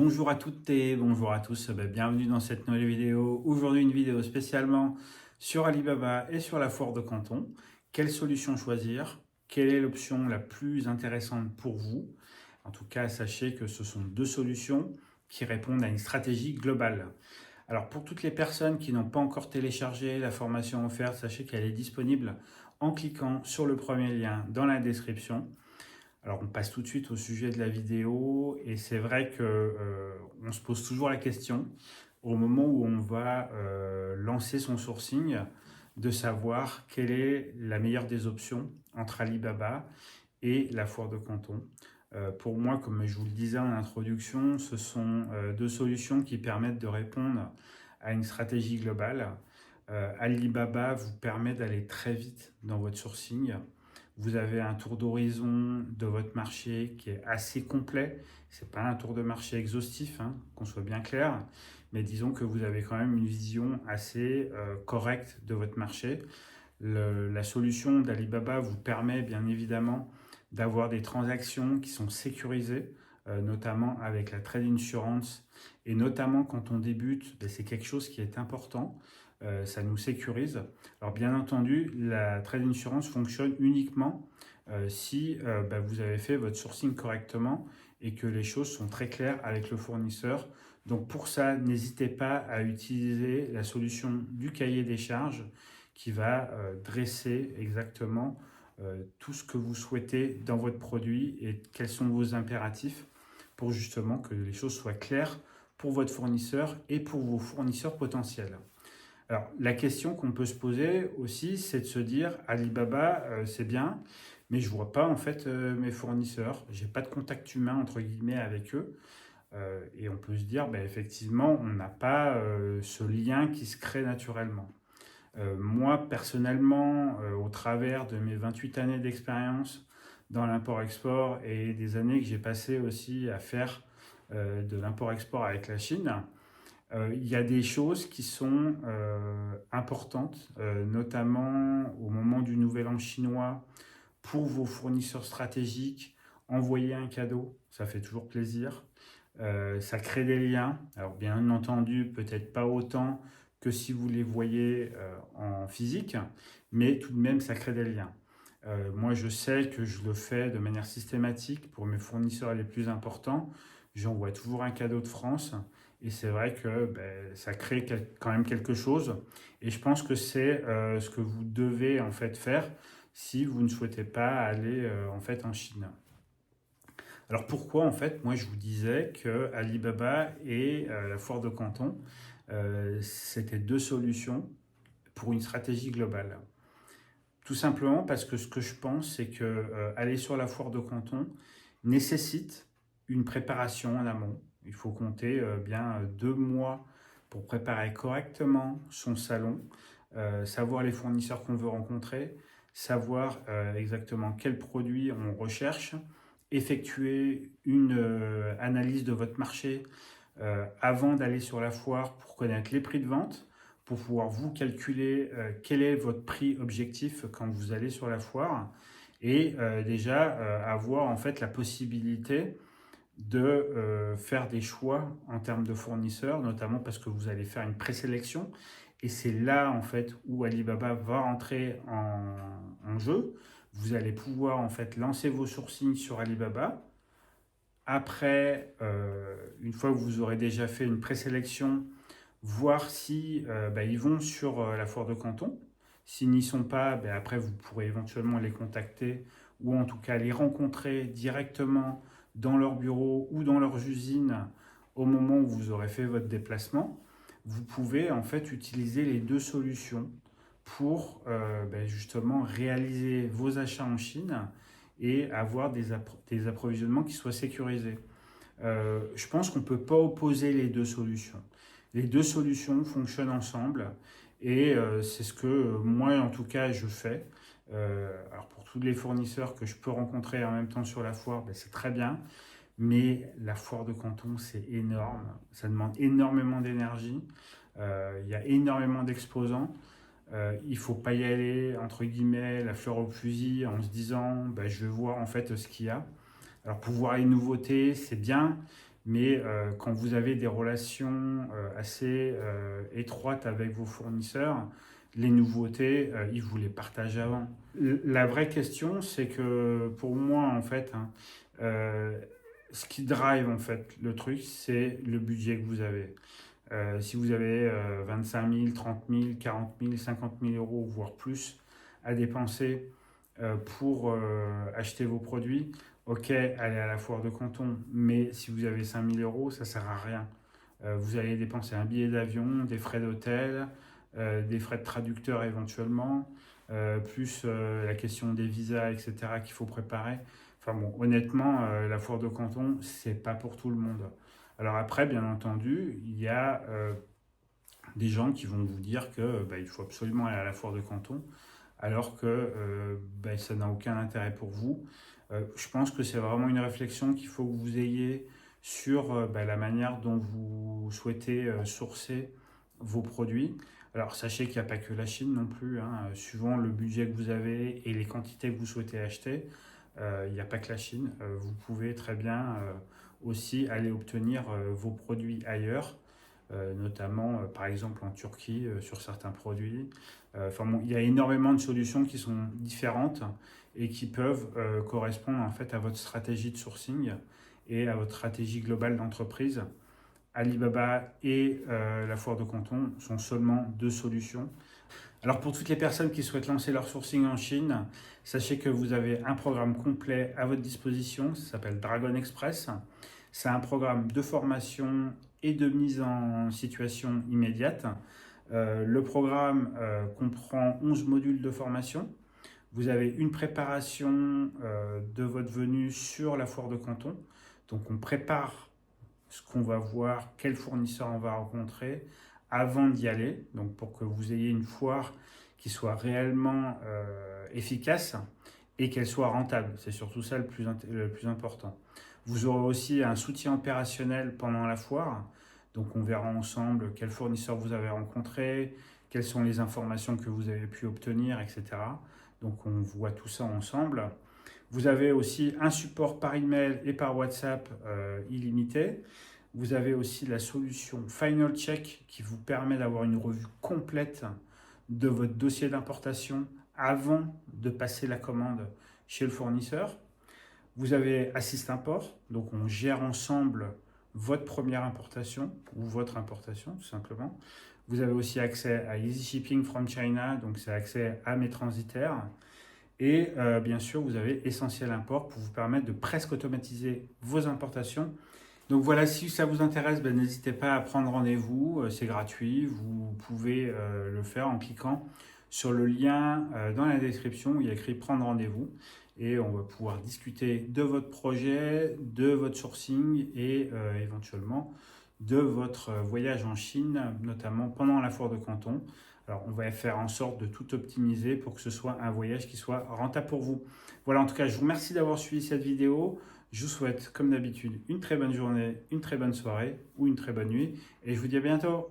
Bonjour à toutes et bonjour à tous, bienvenue dans cette nouvelle vidéo. Aujourd'hui une vidéo spécialement sur Alibaba et sur la foire de Canton. Quelle solution choisir? Quelle est l'option la plus intéressante pour vous? En tout cas, sachez que ce sont deux solutions qui répondent à une stratégie globale. Alors pour toutes les personnes qui n'ont pas encore téléchargé la formation offerte, sachez qu'elle est disponible en cliquant sur le premier lien dans la description. Alors on passe tout de suite au sujet de la vidéo et c'est vrai que on se pose toujours la question au moment où on va lancer son sourcing de savoir quelle est la meilleure des options entre Alibaba et la foire de Canton. Pour moi, comme je vous le disais en introduction, ce sont deux solutions qui permettent de répondre à une stratégie globale. Alibaba vous permet d'aller très vite dans votre sourcing. Vous avez un tour d'horizon de votre marché qui est assez complet. Ce n'est pas un tour de marché exhaustif, hein, qu'on soit bien clair, mais disons que vous avez quand même une vision assez correcte de votre marché. La solution d'Alibaba vous permet bien évidemment d'avoir des transactions qui sont sécurisées, notamment avec la trade insurance, et notamment quand on débute, c'est quelque chose qui est important. Ça nous sécurise. Alors bien entendu, la trade insurance fonctionne uniquement si vous avez fait votre sourcing correctement et que les choses sont très claires avec le fournisseur. Donc pour ça, n'hésitez pas à utiliser la solution du cahier des charges qui va dresser exactement tout ce que vous souhaitez dans votre produit et quels sont vos impératifs pour justement que les choses soient claires pour votre fournisseur et pour vos fournisseurs potentiels. Alors, la question qu'on peut se poser aussi, c'est de se dire, Alibaba, c'est bien, mais je ne vois pas en fait mes fournisseurs. Je n'ai pas de contact humain, entre guillemets, avec eux. Et on peut se dire, effectivement, on n'a pas ce lien qui se crée naturellement. Moi, personnellement, au travers de mes 28 années d'expérience dans l'import-export et des années que j'ai passées aussi à faire de l'import-export avec la Chine, il y a des choses qui sont importantes, notamment au moment du Nouvel An chinois, pour vos fournisseurs stratégiques, envoyer un cadeau, ça fait toujours plaisir. Ça crée des liens. Alors bien entendu, peut-être pas autant que si vous les voyez en physique, mais tout de même, ça crée des liens. Moi, je sais que je le fais de manière systématique pour mes fournisseurs les plus importants. J'envoie toujours un cadeau de France et c'est vrai que ça crée quand même quelque chose. Et je pense que c'est ce que vous devez en fait faire si vous ne souhaitez pas aller en fait en Chine. Alors pourquoi en fait, moi je vous disais que Alibaba et la foire de Canton, c'était deux solutions pour une stratégie globale. Tout simplement parce que ce que je pense, c'est que aller sur la foire de Canton nécessite une préparation en amont. Il faut compter bien 2 mois pour préparer correctement son salon, savoir les fournisseurs qu'on veut rencontrer, savoir exactement quels produits on recherche, effectuer une analyse de votre marché avant d'aller sur la foire pour connaître les prix de vente, pour pouvoir vous calculer quel est votre prix objectif quand vous allez sur la foire et déjà avoir en fait la possibilité de faire des choix en termes de fournisseurs, notamment parce que vous allez faire une présélection et c'est là en fait où Alibaba va entrer en jeu. Vous allez pouvoir en fait lancer vos sourcings sur Alibaba. Après, une fois que vous aurez déjà fait une présélection, voir si ils vont sur la foire de Canton. S'ils n'y sont pas, après vous pourrez éventuellement les contacter ou en tout cas les rencontrer directement dans leur bureau ou dans leurs usines au moment où vous aurez fait votre déplacement. Vous pouvez en fait utiliser les deux solutions pour justement réaliser vos achats en Chine et avoir des approvisionnements qui soient sécurisés. Je pense qu'on ne peut pas opposer les deux solutions. Les deux solutions fonctionnent ensemble et c'est ce que moi en tout cas je fais. Alors pour tous les fournisseurs que je peux rencontrer en même temps sur la foire, c'est très bien. Mais la foire de Canton, c'est énorme. Ça demande énormément d'énergie. Il y a énormément d'exposants. Il ne faut pas y aller, entre guillemets, la fleur au fusil en se disant je vais voir en fait ce qu'il y a. Alors pour voir les nouveautés, c'est bien, Mais quand vous avez des relations assez étroites avec vos fournisseurs, les nouveautés, ils vous les partagent avant. La vraie question, c'est que pour moi, en fait, hein, euh, ce qui drive en fait le truc, c'est le budget que vous avez. Si vous avez 25 000, 30 000, 40 000, 50 000 euros, voire plus, à dépenser pour acheter vos produits, ok, allez à la foire de Canton, mais si vous avez 5 000 euros, ça ne sert à rien. Vous allez dépenser un billet d'avion, des frais d'hôtel, des frais de traducteur éventuellement, plus la question des visas, etc. qu'il faut préparer. Enfin bon, honnêtement, la foire de Canton, c'est pas pour tout le monde. Alors après, bien entendu, il y a des gens qui vont vous dire que il faut absolument aller à la foire de Canton, alors que ça n'a aucun intérêt pour vous. Je pense que c'est vraiment une réflexion qu'il faut que vous ayez sur la manière dont vous souhaitez sourcer vos produits. Alors sachez qu'il n'y a pas que la Chine non plus, hein. Suivant le budget que vous avez et les quantités que vous souhaitez acheter, il n'y a pas que la Chine. Vous pouvez très bien aussi aller obtenir vos produits ailleurs, notamment par exemple en Turquie sur certains produits. Enfin bon, il y a énormément de solutions qui sont différentes et qui peuvent correspondre en fait à votre stratégie de sourcing et à votre stratégie globale d'entreprise. Alibaba et la foire de Canton sont seulement deux solutions. Alors pour toutes les personnes qui souhaitent lancer leur sourcing en Chine, sachez que vous avez un programme complet à votre disposition, ça s'appelle Dragon Express. C'est un programme de formation et de mise en situation immédiate. Le programme comprend 11 modules de formation. Vous avez une préparation de votre venue sur la foire de Canton. Donc on prépare ce qu'on va voir, quel fournisseur on va rencontrer avant d'y aller, donc pour que vous ayez une foire qui soit réellement efficace et qu'elle soit rentable. C'est surtout ça le plus important. Vous aurez aussi un soutien opérationnel pendant la foire, donc on verra ensemble quel fournisseur vous avez rencontré, quelles sont les informations que vous avez pu obtenir, etc. Donc on voit tout ça ensemble. Vous avez aussi un support par email et par WhatsApp illimité. Vous avez aussi la solution Final Check qui vous permet d'avoir une revue complète de votre dossier d'importation avant de passer la commande chez le fournisseur. Vous avez Assist Import, donc on gère ensemble votre première importation ou votre importation tout simplement. Vous avez aussi accès à Easy Shipping from China, donc c'est accès à mes transitaires. Et bien sûr, vous avez Essentiel Import pour vous permettre de presque automatiser vos importations. Donc voilà, si ça vous intéresse, n'hésitez pas à prendre rendez-vous, c'est gratuit, vous pouvez le faire en cliquant sur le lien dans la description où il y a écrit prendre rendez-vous et on va pouvoir discuter de votre projet, de votre sourcing et éventuellement de votre voyage en Chine, notamment pendant la foire de Canton. Alors, on va faire en sorte de tout optimiser pour que ce soit un voyage qui soit rentable pour vous. Voilà, en tout cas, je vous remercie d'avoir suivi cette vidéo. Je vous souhaite, comme d'habitude, une très bonne journée, une très bonne soirée ou une très bonne nuit. Et je vous dis à bientôt.